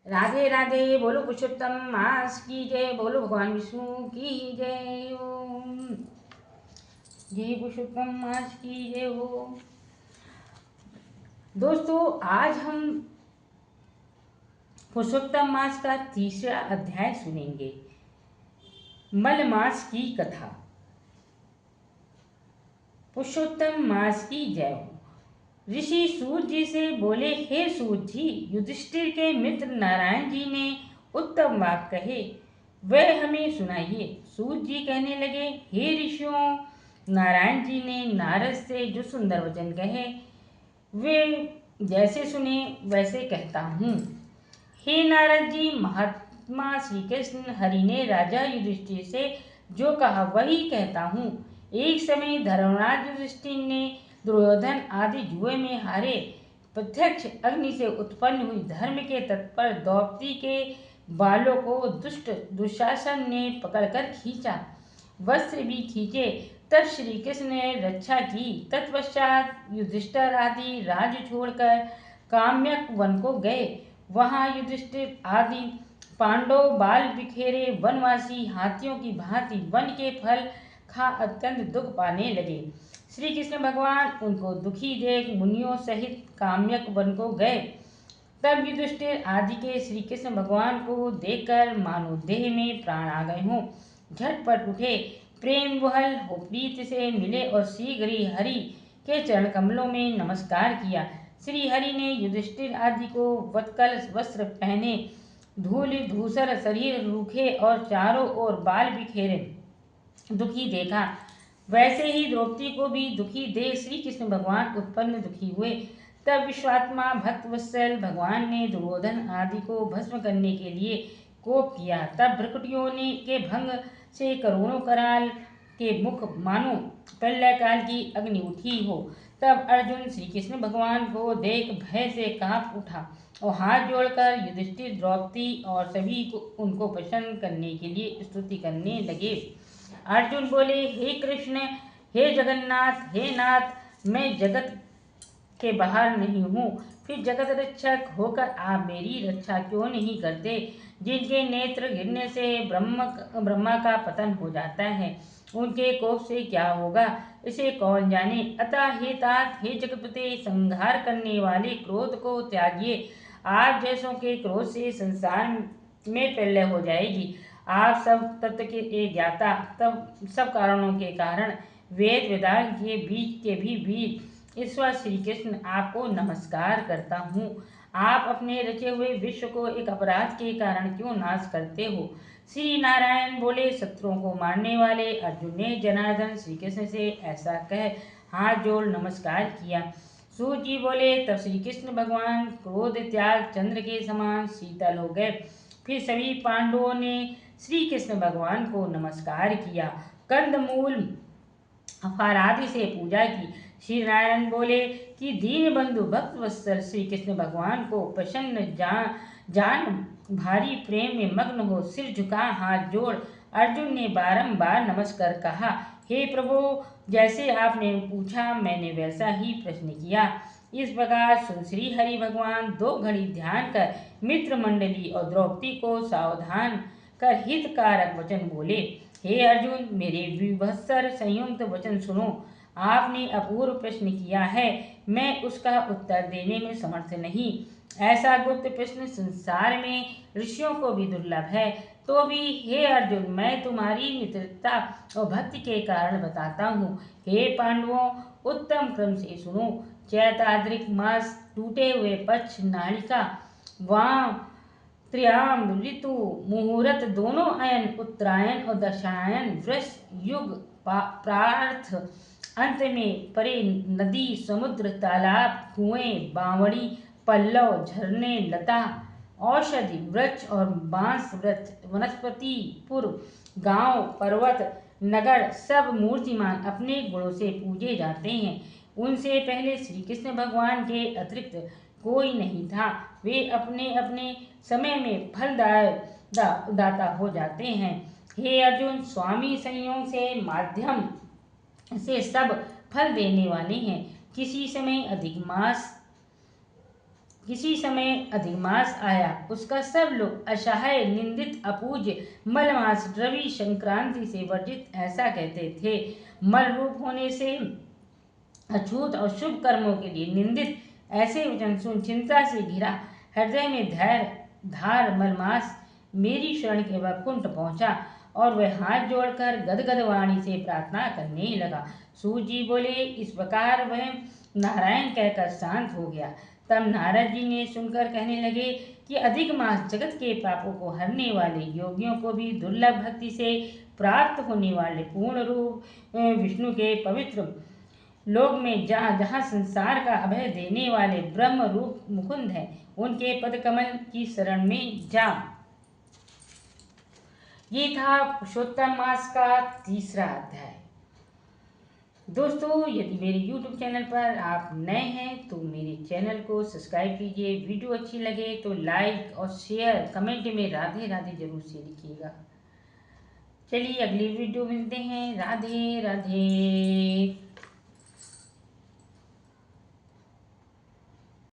राधे राधे। बोलो पुरुषोत्तम मास की जय। बोलो भगवान विष्णु की जय। ओम जय पुरुषोत्तम मास की जय हो। दोस्तों, आज हम पुरुषोत्तम मास का तीसरा अध्याय सुनेंगे, मल मास की कथा। पुरुषोत्तम मास की जय हो। ऋषि सूत जी से बोले, हे सूत जी, युधिष्ठिर के मित्र नारायण जी ने उत्तम वाक्य कहे, वह हमें सुनाइए। सूत जी कहने लगे, हे ऋषियों, नारायण जी ने नारद से जो सुंदर वचन कहे, वे जैसे सुने वैसे कहता हूँ। हे नारद जी, महात्मा श्री कृष्ण हरि ने राजा युधिष्ठिर से जो कहा वही कहता हूँ। एक समय धर्मराज युधिष्ठिर ने दुर्योधन आदि जुए में हारे प्रत्यक्ष अग्नि से उत्पन्न हुई धर्म के तत्पर द्रौपदी के बालों को दुष्ट दुशासन ने पकड़कर खींचा, वस्त्र भी खींचे। तब श्री कृष्ण ने रक्षा की। तत्पश्चात युधिष्ठिर आदि राज्य छोड़कर काम्यक वन को गए। वहां युधिष्ठिर आदि पांडव बाल बिखेरे वनवासी हाथियों की भांति वन के फल खा अत्यंत दुख पाने लगे। श्री कृष्ण भगवान उनको दुखी देख मुनियों सहित काम्यक वन को गए। तब युधिष्ठिर आदि के श्री कृष्ण भगवान को देखकर मानो देह में प्राण आ गए हों, झटपट उठे, प्रेम वहल हो प्रीति से मिले और शीघ्र ही हरि के चरण कमलों में नमस्कार किया। श्री हरि ने युधिष्ठिर आदि को वत्कल वस्त्र पहने, धूल धूसर शरीर रूखे और चारों ओर बाल बिखेरे दुखी देखा। वैसे ही द्रौपदी को भी दुखी देख श्री कृष्ण भगवान उत्पन्न दुखी हुए। तब विश्वात्मा भक्त वत्सल भगवान ने दुर्योधन आदि को भस्म करने के लिए कोप किया। तब भ्रकुटियों ने के भंग से करोड़ों कराल के मुख मानो प्रलय काल की अग्नि उठी हो। तब अर्जुन श्री कृष्ण भगवान को देख भय से कांप उठा और हाथ जोड़कर युधिष्ठिर, द्रौपदी और सभी को उनको प्रसन्न करने के लिए स्तुति करने लगे। अर्जुन बोले, हे कृष्ण, हे जगन्नाथ, हे नाथ, मैं जगत के बाहर नहीं हूँ, फिर जगत रक्षक होकर आप मेरी रक्षा क्यों नहीं करते? जिनके नेत्र गिरने से ब्रह्मा का पतन हो जाता है, उनके कोप से क्या होगा, इसे कौन जाने। अतः हे तात, हे जगतपते, संहार करने वाले क्रोध को त्यागिए। आप जैसों के क्रोध से संसार में प्रलय हो जाएगी। आप सब तत्व के ज्ञाता, तब सब कारणों के कारण, वेद वेदांत के बीज के भी बीज ईश्वर श्री कृष्ण आपको नमस्कार करता हूँ। आप अपने रचे हुए विश्व को एक अपराध के कारण क्यों नाश करते हो? श्री नारायण बोले, शत्रुओं को मारने वाले अर्जुन ने जनार्दन श्री कृष्ण से ऐसा कह हाथ जोड़ नमस्कार किया। सूत जी बोले, तब श्री कृष्ण भगवान क्रोध त्याग चंद्र के समान शीतल हो गए। फिर सभी पांडवों ने श्री कृष्ण भगवान को नमस्कार किया, कंदमूल फल आदि से पूजा की। श्री नारायण बोले कि दीन बंधु भक्त वत्सल श्री कृष्ण भगवान को प्रसन्न जान भारी प्रेम में मग्न हो सिर झुका हाथ जोड़ अर्जुन ने बारंबार नमस्कार कहा, हे प्रभु, जैसे आपने पूछा मैंने वैसा ही प्रश्न किया। इस प्रकार श्री हरि भगवान 2 घड़ी ध्यान कर मित्र मंडली और द्रौपदी को सावधान कर हितकारक वचन बोले, हे अर्जुन, मेरे विभत्सर संयुक्त वचन सुनो। आपने अपूर्व प्रश्न किया है, मैं उसका उत्तर देने में समर्थ नहीं। ऐसा गुप्त प्रश्न संसार में ऋषियों को भी दुर्लभ है। तो भी हे अर्जुन, मैं तुम्हारी मित्रता और भक्ति के कारण बताता हूँ। हे पांडवों, उत्तम क्रम से सुनो। चैताद्रिक मास, टूटे हुए पक्ष, नालिका, वाम त्र्याम ऋतु, मुहूर्त, दोनों अयन, उत्तरायण और दक्षिणायन, वृष युग, प्रार्थ, अंत में परे नदी, समुद्र, तालाब, कुएं, बावड़ी, पल्लव, झरने, लता, औषधि वृक्ष और बांस वृक्ष, वनस्पति, पूर्व, गांव, पर्वत, नगर, सब मूर्तिमान अपने गुणों से पूजे जाते हैं। उनसे पहले श्री कृष्ण भगवान के अतिरिक्त कोई नहीं था। वे अपने अपने समय में दाता हो जाते हैं। हे अर्जुन, स्वामी संयोग से माध्यम से सब फल देने वाले हैं। किसी समय अधिक मास किसी समय अधिक मास आया, उसका सब लोग असहाय, निंदित, अपूज्य मलमास रवि संक्रांति से वर्जित ऐसा कहते थे। मल रूप होने से अछूत और शुभ कर्मों के लिए निंदित ऐसे वचन सुन चिंता से घिरा हृदय में धैर्य धार मलमास मेरी शरण के वैकुंठ पहुंचा और वह हाथ जोड़कर गदगद वाणी से प्रार्थना करने लगा। सूत जी बोले, इस प्रकार वह नारायण कहकर शांत हो गया। तब नारद जी ने सुनकर कहने लगे कि अधिक मास जगत के पापों को हरने वाले, योगियों को भी दुर्लभ भक्ति से प्राप्त होने वाले पूर्ण रूप विष्णु के पवित्र लोक में जहाँ जहाँ संसार का अभय देने वाले ब्रह्म रूप मुकुंद है, उनके पद कमल की शरण में जा। ये था पुरुषोत्तम मास का तीसरा अध्याय। दोस्तों, यदि मेरे YouTube चैनल पर आप नए हैं तो मेरे चैनल को सब्सक्राइब कीजिए। वीडियो अच्छी लगे तो लाइक और शेयर, कमेंट में राधे राधे जरूर से लिखिएगा। चलिए अगली वीडियो मिलते हैं। राधे राधे।